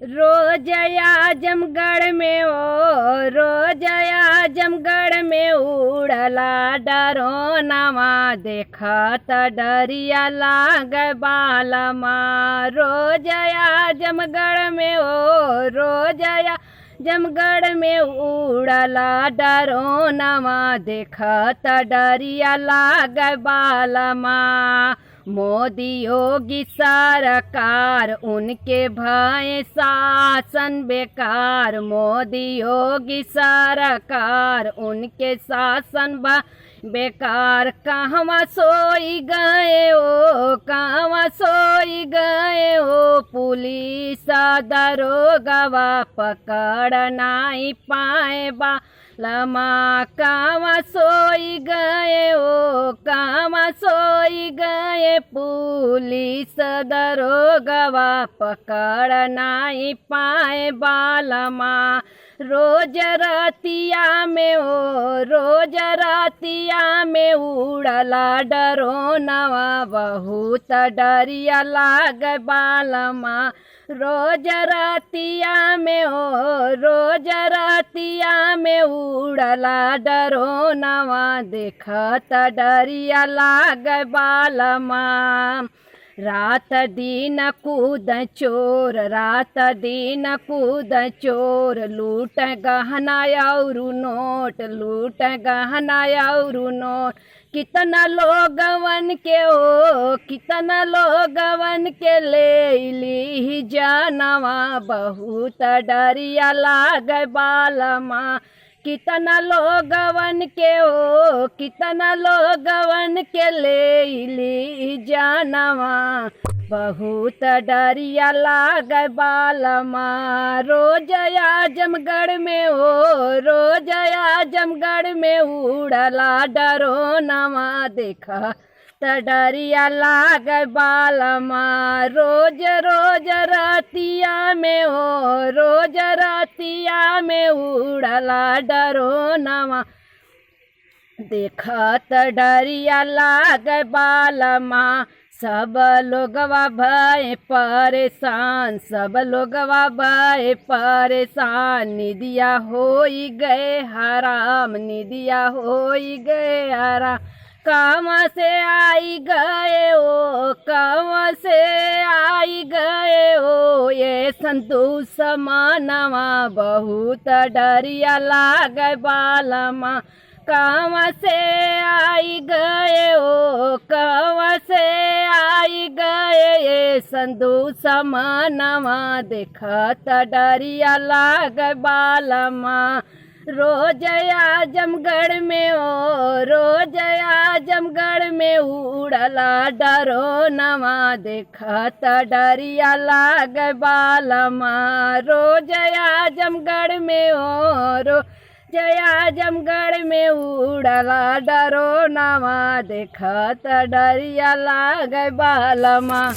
रोज आजमगढ़ में रोज आजमगढ़ में उड़ला डरोनवा देखत डरिया लाग बालमा। रोज आजमगढ़ में रोज आजमगढ़ में उड़ला डरोनवा देखत डरिया लाग बालमा। मोदी योगी सरकार उनके भय शासन बेकार। मोदी योगी सरकार उनके शासन बेकार। कहवा सोई गए कहवा सोई गए पुलिस दरोगवा पकड़ नाई पाए लमा। कहवा सोई गए कहवा सोई गए पुलिस दरोगवा पकड़ नाई पाए बालमा। रोज रातिया में रोज रातिया में उड़ला डरोनवा बहुत डरिया लाग बालमा। रोज रातिया में रोज रातिया में उड़ला डरोनवा देखत डरिया लाग बालमा। रात दिन कूद चोर रात दिन कूद चोर लूट गहना और नोट लूट गहना और नोट। कितना लोगवन के कितना लोगवन के ले ली जानवा बहुत डरिया लाग बालमा। कितना लोगवन के कितना लोगवन के ले ली जानवा बहुत डरिया लाग बालमा। रोज आजमगढ़ में रोज आजमगढ़ में उड़ला डरोनवा देखा डरिया लाग बालमा। रोज रोज रातिया में रोज रातिया में उड़ला डरोनवा देखत डरिया लाग बालमा। सब लोगवा भय परेशान सब लोगवा भय परेशान। निदिया होई गए हराम निदिया होई गए हराम। कहवा से आई गए कहवा से आई गए ये संतु समानवा बहुत डरिया लाग बालमा। कहवा से आई गए कहवा से आई गए ये संतु समानवा देखत डरिया लाग बालमा। रोज आजमगढ़ में रोज आजमगढ़ में उड़ला डरोनवा देखत डरिया लाग बालमा। रोज आजमगढ़ में रोज आजमगढ़ में उड़ला डरोनवा देखत डरिया लाग बालमा।